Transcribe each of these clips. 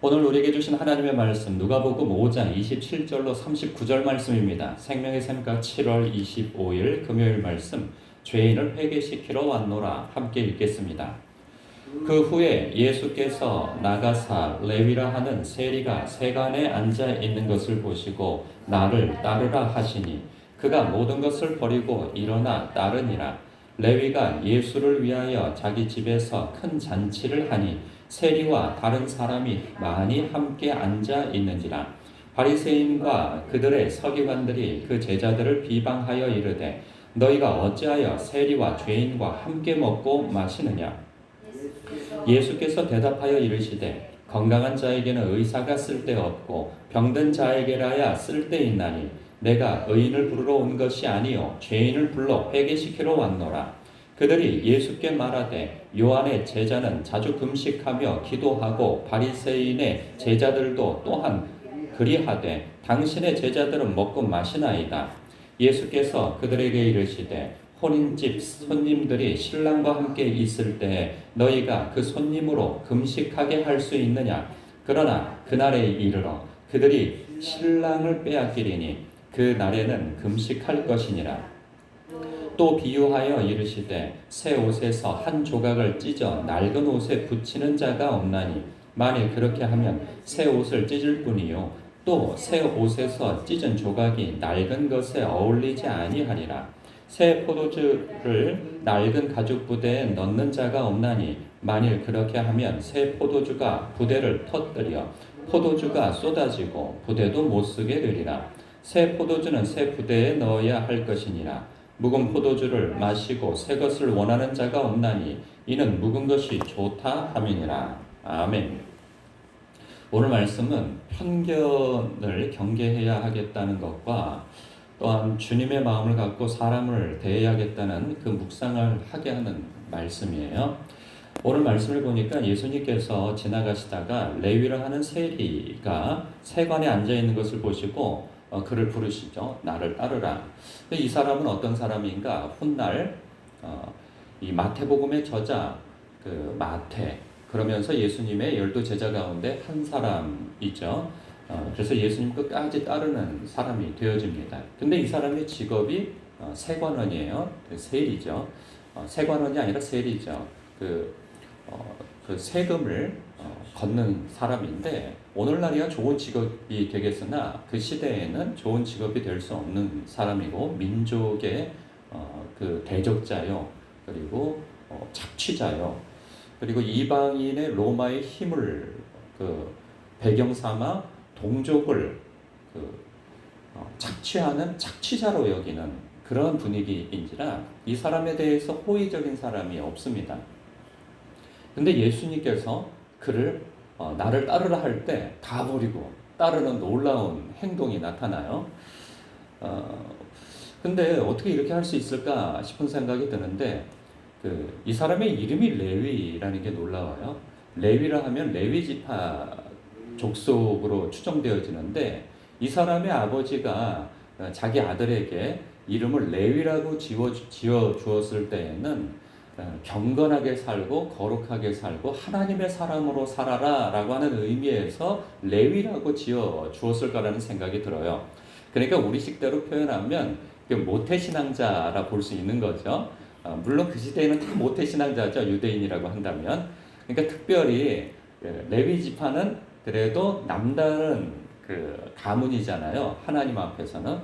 오늘 우리에게 주신 하나님의 말씀 누가복음 5장 27절로 39절 말씀입니다. 생명의 샘가 7월 25일 금요일 말씀 죄인을 회개시키러 왔노라 함께 읽겠습니다. 그 후에 예수께서 나가사 레위라 하는 세리가 세간에 앉아 있는 것을 보시고 나를 따르라 하시니 그가 모든 것을 버리고 일어나 따르니라. 레위가 예수를 위하여 자기 집에서 큰 잔치를 하니 세리와 다른 사람이 많이 함께 앉아 있는지라. 바리새인과 그들의 서기관들이 그 제자들을 비방하여 이르되 너희가 어찌하여 세리와 죄인과 함께 먹고 마시느냐. 예수께서 대답하여 이르시되 건강한 자에게는 의사가 쓸데없고 병든 자에게라야 쓸데있나니 내가 의인을 부르러 온 것이 아니요 죄인을 불러 회개시키러 왔노라. 그들이 예수께 말하되 요한의 제자는 자주 금식하며 기도하고 바리새인의 제자들도 또한 그리하되 당신의 제자들은 먹고 마시나이다. 예수께서 그들에게 이르시되 혼인집 손님들이 신랑과 함께 있을 때 너희가 그 손님으로 금식하게 할 수 있느냐. 그러나 그날에 이르러 그들이 신랑을 빼앗기리니 그 날에는 금식할 것이니라. 또 비유하여 이르시되 새 옷에서 한 조각을 찢어 낡은 옷에 붙이는 자가 없나니 만일 그렇게 하면 새 옷을 찢을 뿐이요 또 새 옷에서 찢은 조각이 낡은 것에 어울리지 아니하리라. 새 포도주를 낡은 가죽 부대에 넣는 자가 없나니 만일 그렇게 하면 새 포도주가 부대를 터뜨려 포도주가 쏟아지고 부대도 못 쓰게 되리라. 새 포도주는 새 부대에 넣어야 할 것이니라. 묵은 포도주를 마시고 새 것을 원하는 자가 없나니 이는 묵은 것이 좋다 함이니라. 아멘. 오늘 말씀은 편견을 경계해야 하겠다는 것과 또한 주님의 마음을 갖고 사람을 대해야겠다는 그 묵상을 하게 하는 말씀이에요. 오늘 말씀을 보니까 예수님께서 지나가시다가 레위라 하는 세리가 세관에 앉아 있는 것을 보시고 그를 부르시죠. 나를 따르라. 이 사람은 어떤 사람인가? 훗날 이 마태복음의 저자 그 마태 그러면서 예수님의 12제자 가운데 한 사람이죠. 그래서 예수님 끝까지 따르는 사람이 되어집니다. 근데 이 사람의 직업이 세관원이에요. 세리죠. 세관원이 아니라 세리죠. 그 세금을 걷는 사람인데 오늘날이야 좋은 직업이 되겠으나 그 시대에는 좋은 직업이 될 수 없는 사람이고 민족의 그 대적자요. 그리고 착취자요. 그리고 이방인의 로마의 힘을 그 배경 삼아 동족을 착취하는 착취자로 여기는 그런 분위기인지라 이 사람에 대해서 호의적인 사람이 없습니다. 근데 예수님께서 그를 나를 따르라 할 때 다 버리고 따르는 놀라운 행동이 나타나요. 근데 어떻게 이렇게 할 수 있을까 싶은 생각이 드는데 이 사람의 이름이 레위라는 게 놀라워요. 레위라 하면 레위 지파 족속으로 추정되어지는데 이 사람의 아버지가 자기 아들에게 이름을 레위라고 지어 주었을 때에는 경건하게 살고 거룩하게 살고 하나님의 사람으로 살아라 라고 하는 의미에서 레위라고 지어 주었을 거라는 생각이 들어요. 그러니까 우리식대로 표현하면 모태신앙자라 볼 수 있는 거죠. 물론 그 시대에는 다 모태신앙자죠. 유대인이라고 한다면. 그러니까 특별히 레위 지파는 그래도 남다른 그 가문이잖아요. 하나님 앞에서는.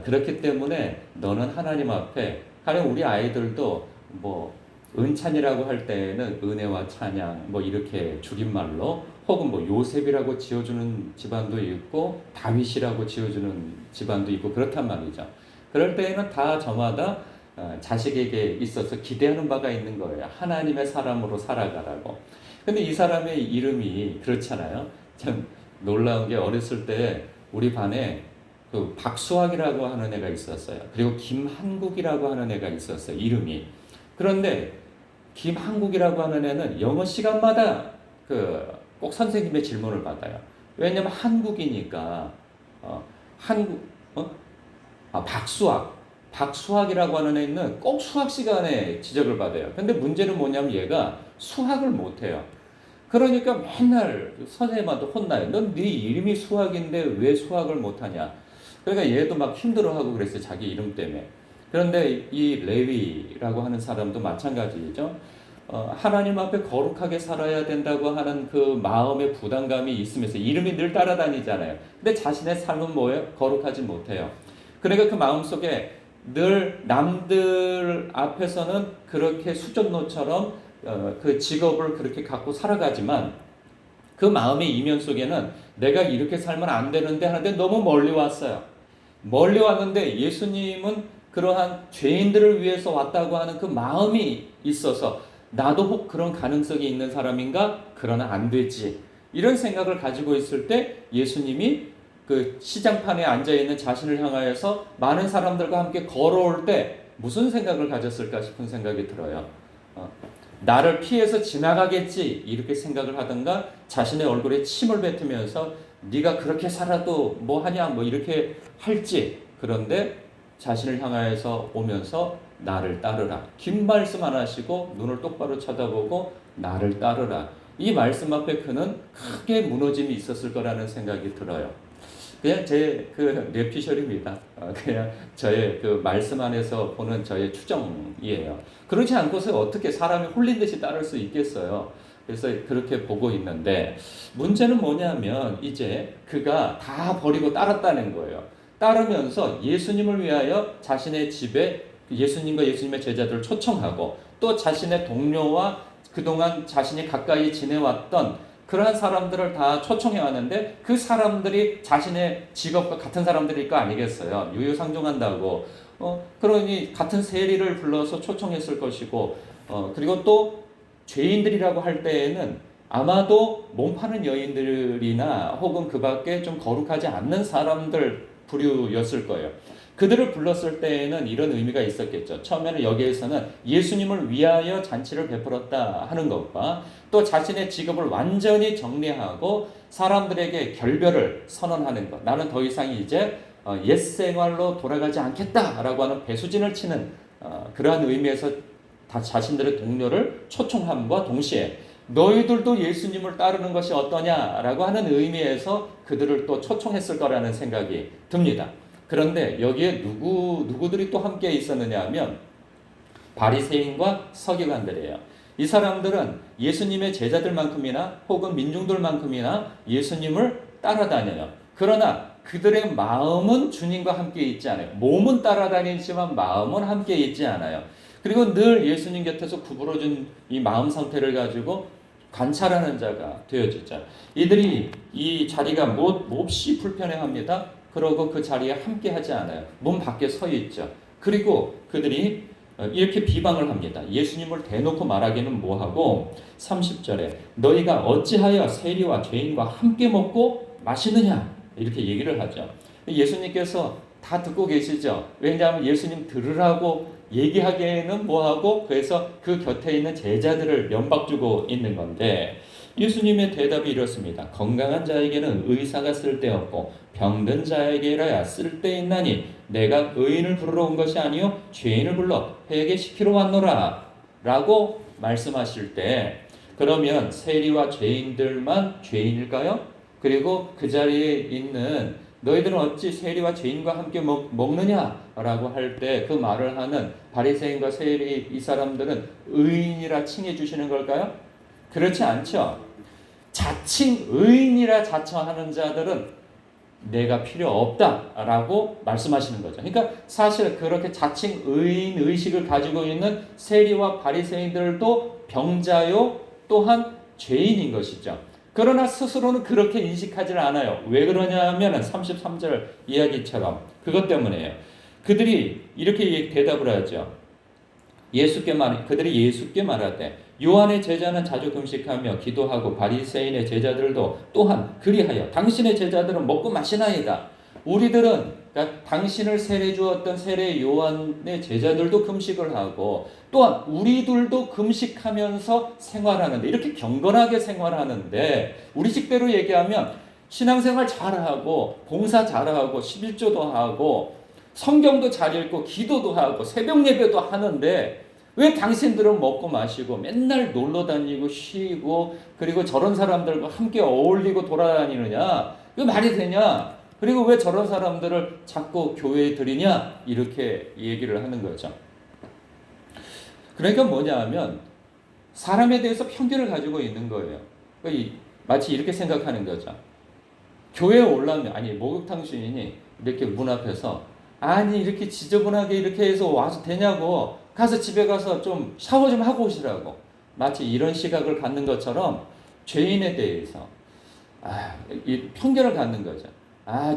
그렇기 때문에 너는 하나님 앞에 가령 우리 아이들도 뭐 은찬이라고 할 때는 은혜와 찬양 뭐 이렇게 줄임말로 혹은 뭐 요셉이라고 지어주는 집안도 있고 다윗이라고 지어주는 집안도 있고 그렇단 말이죠. 그럴 때에는 다 저마다 자식에게 있어서 기대하는 바가 있는 거예요. 하나님의 사람으로 살아가라고. 근데 이 사람의 이름이 그렇잖아요. 참 놀라운 게 어렸을 때 우리 반에 그 박수학이라고 하는 애가 있었어요. 그리고 김한국이라고 하는 애가 있었어요. 이름이. 그런데 김한국이라고 하는 애는 영어 시간마다 꼭 선생님의 질문을 받아요. 왜냐면 한국이니까 박수학이라고 하는 애는 꼭 수학 시간에 지적을 받아요. 근데 문제는 뭐냐면 얘가 수학을 못해요. 그러니까 맨날 선생님한테 혼나요. 넌 네 이름이 수학인데 왜 수학을 못하냐. 그러니까 얘도 막 힘들어하고 그랬어요. 자기 이름 때문에. 그런데 이 레위라고 하는 사람도 마찬가지죠. 하나님 앞에 거룩하게 살아야 된다고 하는 그 마음의 부담감이 있으면서 이름이 늘 따라다니잖아요. 근데 자신의 삶은 뭐예요? 거룩하지 못해요. 그러니까 그 마음속에 늘 남들 앞에서는 그렇게 수전노처럼 그 직업을 그렇게 갖고 살아가지만 그 마음의 이면 속에는 내가 이렇게 살면 안 되는데 하는데 너무 멀리 왔어요. 멀리 왔는데 예수님은 그러한 죄인들을 위해서 왔다고 하는 그 마음이 있어서 나도 혹 그런 가능성이 있는 사람인가? 그러나 안 되지. 이런 생각을 가지고 있을 때 예수님이 그 시장판에 앉아있는 자신을 향하여서 많은 사람들과 함께 걸어올 때 무슨 생각을 가졌을까 싶은 생각이 들어요. 나를 피해서 지나가겠지 이렇게 생각을 하던가 자신의 얼굴에 침을 뱉으면서 네가 그렇게 살아도 뭐 하냐 뭐 이렇게 할지. 그런데 자신을 향하여서 오면서 나를 따르라. 긴 말씀 안 하시고 눈을 똑바로 쳐다보고 나를 따르라. 이 말씀 앞에 그는 크게 무너짐이 있었을 거라는 생각이 들어요. 그냥 제 그 뇌피셜입니다. 그냥 저의 그 말씀 안에서 보는 저의 추정이에요. 그렇지 않고서 어떻게 사람이 홀린 듯이 따를 수 있겠어요. 그래서 그렇게 보고 있는데 문제는 뭐냐면 이제 그가 다 버리고 따랐다는 거예요. 따르면서 예수님을 위하여 자신의 집에 예수님과 예수님의 제자들을 초청하고 또 자신의 동료와 그동안 자신이 가까이 지내왔던 그러한 사람들을 다 초청해 왔는데 그 사람들이 자신의 직업과 같은 사람들일 거 아니겠어요. 유유상종한다고. 그러니 같은 세리를 불러서 초청했을 것이고 그리고 또 죄인들이라고 할 때에는 아마도 몸 파는 여인들이나 혹은 그 밖에 좀 거룩하지 않는 사람들 부류였을 거예요. 그들을 불렀을 때에는 이런 의미가 있었겠죠. 처음에는 여기에서는 예수님을 위하여 잔치를 베풀었다 하는 것과 또 자신의 직업을 완전히 정리하고 사람들에게 결별을 선언하는 것. 나는 더 이상 이제 옛 생활로 돌아가지 않겠다라고 하는 배수진을 치는 그러한 의미에서 다 자신들의 동료를 초청함과 동시에 너희들도 예수님을 따르는 것이 어떠냐라고 하는 의미에서 그들을 또 초청했을 거라는 생각이 듭니다. 그런데 여기에 누구들이 또 함께 있었느냐 하면 바리새인과 서기관들이에요. 이 사람들은 예수님의 제자들만큼이나 혹은 민중들만큼이나 예수님을 따라다녀요. 그러나 그들의 마음은 주님과 함께 있지 않아요. 몸은 따라다니지만 마음은 함께 있지 않아요. 그리고 늘 예수님 곁에서 구부러진 이 마음 상태를 가지고 관찰하는 자가 되어지죠. 이들이 이 자리가 몹시 불편해합니다. 그러고 그 자리에 함께 하지 않아요. 문 밖에 서 있죠. 그리고 그들이 이렇게 비방을 합니다. 예수님을 대놓고 말하기는 뭐하고 30절에 너희가 어찌하여 세리와 죄인과 함께 먹고 마시느냐 이렇게 얘기를 하죠. 예수님께서 다 듣고 계시죠. 왜냐하면 예수님 들으라고 얘기하기에는 뭐하고 그래서 그 곁에 있는 제자들을 면박 주고 있는 건데 예수님의 대답이 이렇습니다. 건강한 자에게는 의사가 쓸데없고 병든 자에게라야 쓸데있나니 내가 의인을 부르러 온 것이 아니요 죄인을 불러 회개시키러 왔노라 라고 말씀하실 때 그러면 세리와 죄인들만 죄인일까요? 그리고 그 자리에 있는 너희들은 어찌 세리와 죄인과 함께 먹느냐라고 할 때 그 말을 하는 바리새인과 세리 이 사람들은 의인이라 칭해 주시는 걸까요? 그렇지 않죠. 자칭 의인이라 자처하는 자들은 내가 필요 없다라고 말씀하시는 거죠. 그러니까 사실 그렇게 자칭 의인 의식을 가지고 있는 세리와 바리새인들도 병자요 또한 죄인인 것이죠. 그러나 스스로는 그렇게 인식하지 않아요. 왜 그러냐 하면 33절 이야기처럼 그것 때문에요. 그들이 이렇게 대답을 하죠. 그들이 예수께 말하되 요한의 제자는 자주 금식하며 기도하고 바리새인의 제자들도 또한 그리하여 당신의 제자들은 먹고 마시나이다. 우리들은 그러니까 당신을 세례 주었던 세례 요한의 제자들도 금식을 하고 또한 우리들도 금식하면서 생활하는데 이렇게 경건하게 생활하는데 우리식대로 얘기하면 신앙생활 잘하고 봉사 잘하고 11조도 하고 성경도 잘 읽고 기도도 하고 새벽 예배도 하는데 왜 당신들은 먹고 마시고 맨날 놀러 다니고 쉬고 그리고 저런 사람들과 함께 어울리고 돌아다니느냐? 이거 말이 되냐? 그리고 왜 저런 사람들을 자꾸 교회에 들이냐? 이렇게 얘기를 하는 거죠. 그러니까 뭐냐 하면 사람에 대해서 편견을 가지고 있는 거예요. 마치 이렇게 생각하는 거죠. 교회에 올라오면, 아니, 목욕탕 주인이 이렇게 문 앞에서, 아니, 이렇게 지저분하게 이렇게 해서 와서 되냐고, 가서 집에 가서 좀 샤워 좀 하고 오시라고. 마치 이런 시각을 갖는 것처럼 죄인에 대해서, 이 편견을 갖는 거죠.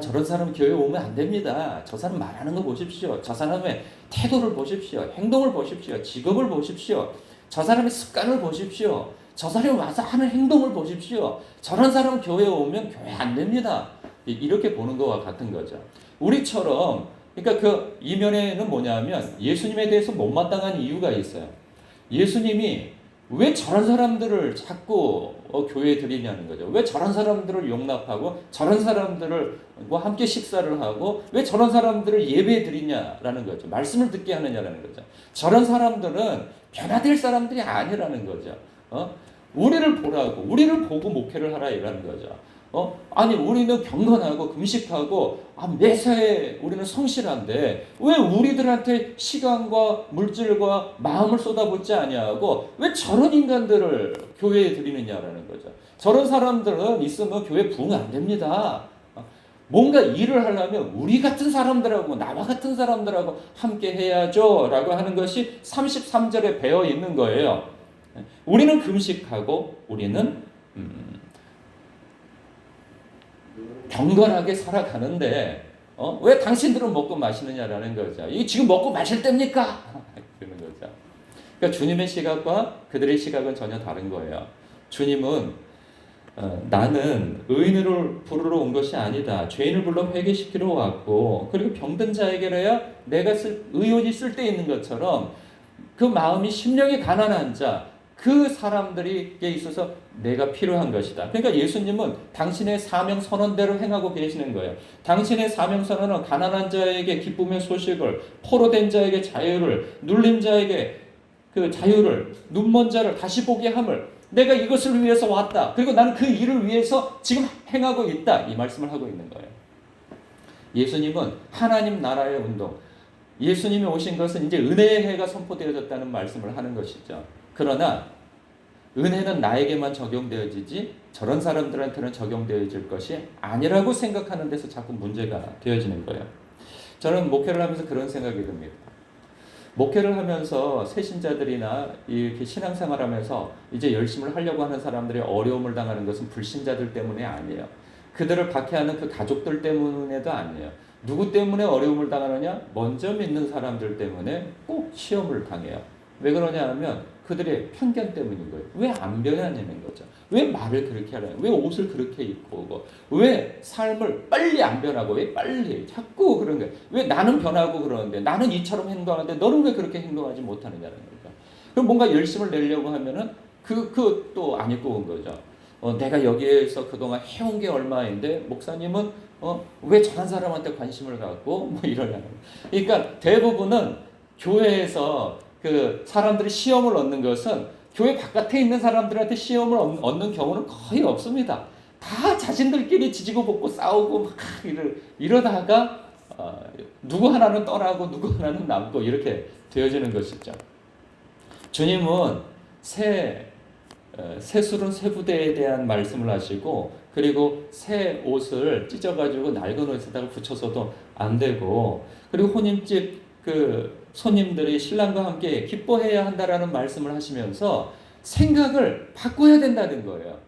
저런 사람 교회 오면 안 됩니다. 저 사람 말하는 거 보십시오. 저 사람의 태도를 보십시오. 행동을 보십시오. 직업을 보십시오. 저 사람의 습관을 보십시오. 저 사람이 와서 하는 행동을 보십시오. 저런 사람 교회에 오면 교회 안 됩니다. 이렇게 보는 것과 같은 거죠. 우리처럼, 그러니까 그 이면에는 뭐냐면 예수님에 대해서 못마땅한 이유가 있어요. 예수님이 왜 저런 사람들을 자꾸 교회에 들이냐는 거죠. 왜 저런 사람들을 용납하고 저런 사람들과 함께 식사를 하고 왜 저런 사람들을 예배에 드리냐라는 거죠. 말씀을 듣게 하느냐라는 거죠. 저런 사람들은 변화될 사람들이 아니라는 거죠. 우리를 보라고, 우리를 보고 목회를 하라 이라는 거죠. 아니 우리는 경건하고 금식하고 매사에 우리는 성실한데 왜 우리들한테 시간과 물질과 마음을 쏟아붓지 아니하고 왜 저런 인간들을 교회에 들이느냐라는 거죠. 저런 사람들은 있으면 교회 부흥 안 됩니다. 뭔가 일을 하려면 우리 같은 사람들하고 나와 같은 사람들하고 함께 해야죠 라고 하는 것이 33절에 배어 있는 거예요. 우리는 금식하고 우리는 경건하게 살아가는데 왜 당신들은 먹고 마시느냐라는 거죠. 이게 지금 먹고 마실 때입니까? 그러는 거죠. 그러니까 주님의 시각과 그들의 시각은 전혀 다른 거예요. 주님은 나는 의인을 부르러 온 것이 아니다. 죄인을 불러 회개시키러 왔고 그리고 병든 자에게라야 내가 의원이 쓸 때 있는 것처럼 그 마음이 심령이 가난한 자 그 사람들에게 있어서 내가 필요한 것이다. 그러니까 예수님은 당신의 사명 선언대로 행하고 계시는 거예요. 당신의 사명 선언은 가난한 자에게 기쁨의 소식을, 포로된 자에게 자유를, 눌린 자에게 그 자유를, 눈먼 자를 다시 보게 함을, 내가 이것을 위해서 왔다. 그리고 나는 그 일을 위해서 지금 행하고 있다. 이 말씀을 하고 있는 거예요. 예수님은 하나님 나라의 운동, 예수님이 오신 것은 이제 은혜의 해가 선포되어졌다는 말씀을 하는 것이죠. 그러나 은혜는 나에게만 적용되어지지 저런 사람들한테는 적용되어질 것이 아니라고 생각하는 데서 자꾸 문제가 되어지는 거예요. 저는 목회를 하면서 그런 생각이 듭니다. 목회를 하면서 새신자들이나 이렇게 신앙생활하면서 이제 열심을 하려고 하는 사람들이 어려움을 당하는 것은 불신자들 때문에 아니에요. 그들을 박해하는 그 가족들 때문에도 아니에요. 누구 때문에 어려움을 당하느냐? 먼저 믿는 사람들 때문에 꼭 시험을 당해요. 왜 그러냐 하면 그들의 편견 때문인 거예요. 왜 안 변하냐는 거죠. 왜 말을 그렇게 하냐? 왜 옷을 그렇게 입고 오고? 왜 삶을 빨리 안 변하고? 왜 빨리? 자꾸 그런 거예요. 왜 나는 변하고 그러는데 나는 이처럼 행동하는데 너는 왜 그렇게 행동하지 못하느냐는 거죠. 그럼 뭔가 열심을 내려고 하면은 그것도 안 입고 온 거죠. 내가 여기에서 그동안 해온 게 얼마인데 목사님은 왜 저런 사람한테 관심을 갖고 뭐 이러냐는. 그러니까 대부분은 교회에서 그 사람들이 시험을 얻는 것은 교회 바깥에 있는 사람들한테 시험을 얻는 경우는 거의 없습니다. 다 자신들끼리 지지고 볶고 싸우고 막 이러다가 누구 하나는 떠나고 누구 하나는 남고 이렇게 되어지는 것이죠. 주님은 새 술은 새 부대에 대한 말씀을 하시고 그리고 새 옷을 찢어가지고 낡은 옷에다가 붙여서도 안 되고 그리고 혼인집 그 손님들이 신랑과 함께 기뻐해야 한다라는 말씀을 하시면서 생각을 바꿔야 된다는 거예요.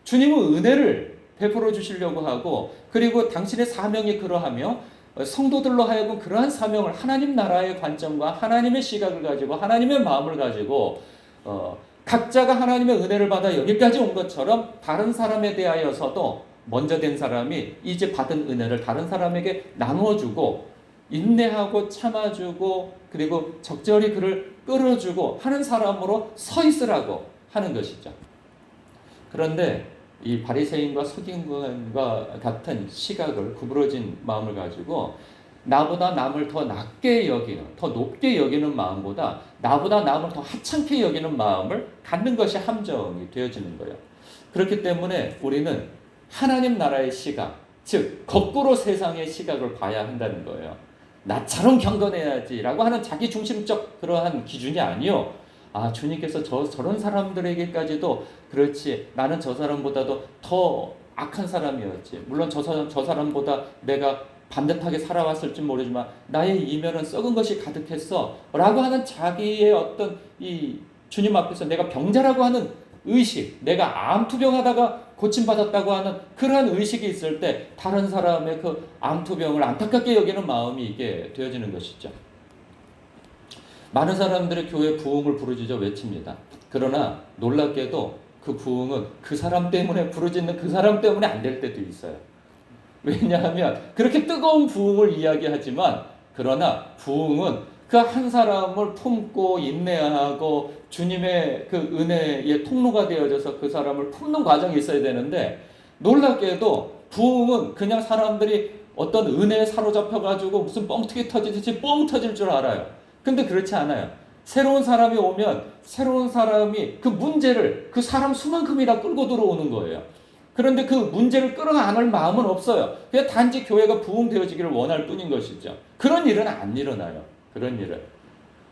주님은 은혜를 베풀어 주시려고 하고 그리고 당신의 사명이 그러하며 성도들로 하여금 그러한 사명을 하나님 나라의 관점과 하나님의 시각을 가지고 하나님의 마음을 가지고 각자가 하나님의 은혜를 받아 여기까지 온 것처럼 다른 사람에 대하여서도 먼저 된 사람이 이제 받은 은혜를 다른 사람에게 나누어주고 인내하고 참아주고 그리고 적절히 그를 끌어주고 하는 사람으로 서 있으라고 하는 것이죠. 그런데 이 바리새인과 서기관과 같은 시각을 구부러진 마음을 가지고 나보다 남을 더 낮게 여기는, 더 높게 여기는 마음보다 나보다 남을 더 하찮게 여기는 마음을 갖는 것이 함정이 되어지는 거예요. 그렇기 때문에 우리는 하나님 나라의 시각, 즉 거꾸로 세상의 시각을 봐야 한다는 거예요. 나처럼 경건해야지라고 하는 자기 중심적 그러한 기준이 아니요. 아, 주님께서 저런 사람들에게까지도 그렇지, 나는 저 사람보다도 더 악한 사람이었지. 물론 저 사람보다 내가 반듯하게 살아왔을지 모르지만 나의 이면은 썩은 것이 가득했어 라고 하는 자기의 어떤 이 주님 앞에서 내가 병자라고 하는 의식, 내가 암투병하다가 고침받았다고 하는 그러한 의식이 있을 때 다른 사람의 그 암투병을 안타깝게 여기는 마음이 이게 되어지는 것이죠. 많은 사람들이 교회 부흥을 부르짖어 외칩니다. 그러나 놀랍게도 그 부흥은 그 사람 때문에 부르짖는 그 사람 때문에 안 될 때도 있어요. 왜냐하면 그렇게 뜨거운 부흥을 이야기하지만 그러나 부흥은 그 한 사람을 품고 인내하고 주님의 그 은혜의 통로가 되어져서 그 사람을 품는 과정이 있어야 되는데 놀랍게도 부흥은 그냥 사람들이 어떤 은혜에 사로잡혀가지고 무슨 뻥튀기 터지듯이 뻥 터질 줄 알아요. 근데 그렇지 않아요. 새로운 사람이 오면 새로운 사람이 그 문제를 그 사람 수만큼이나 끌고 들어오는 거예요. 그런데 그 문제를 끌어안을 마음은 없어요. 그냥 단지 교회가 부흥되어지기를 원할 뿐인 것이죠. 그런 일은 안 일어나요. 그런 일은.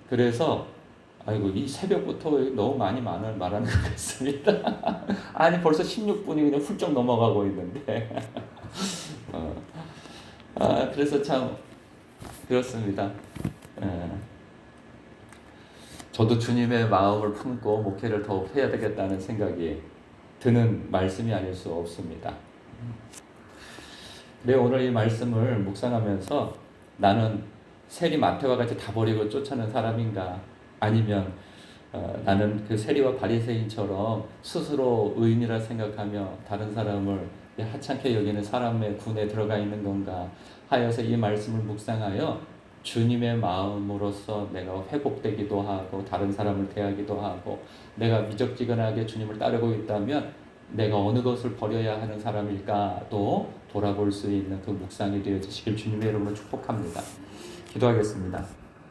그래서 아이고 이 새벽부터 너무 많이 말하는 것 같습니다. 아니 벌써 16분이 그냥 훌쩍 넘어가고 있는데 그래서 참 그렇습니다. 저도 주님의 마음을 품고 목회를 더욱 해야 되겠다는 생각이 드는 말씀이 아닐 수 없습니다. 네, 오늘 이 말씀을 묵상하면서 나는 세리 마태와 같이 다 버리고 쫓아는 사람인가? 아니면 나는 그 세리와 바리새인처럼 스스로 의인이라 생각하며 다른 사람을 하찮게 여기는 사람의 군에 들어가 있는 건가? 하여서 이 말씀을 묵상하여 주님의 마음으로서 내가 회복되기도 하고 다른 사람을 대하기도 하고 내가 미적지근하게 주님을 따르고 있다면 내가 어느 것을 버려야 하는 사람일까도 돌아볼 수 있는 그 묵상이 되어지시길 주님의 이름으로 축복합니다. 기도하겠습니다.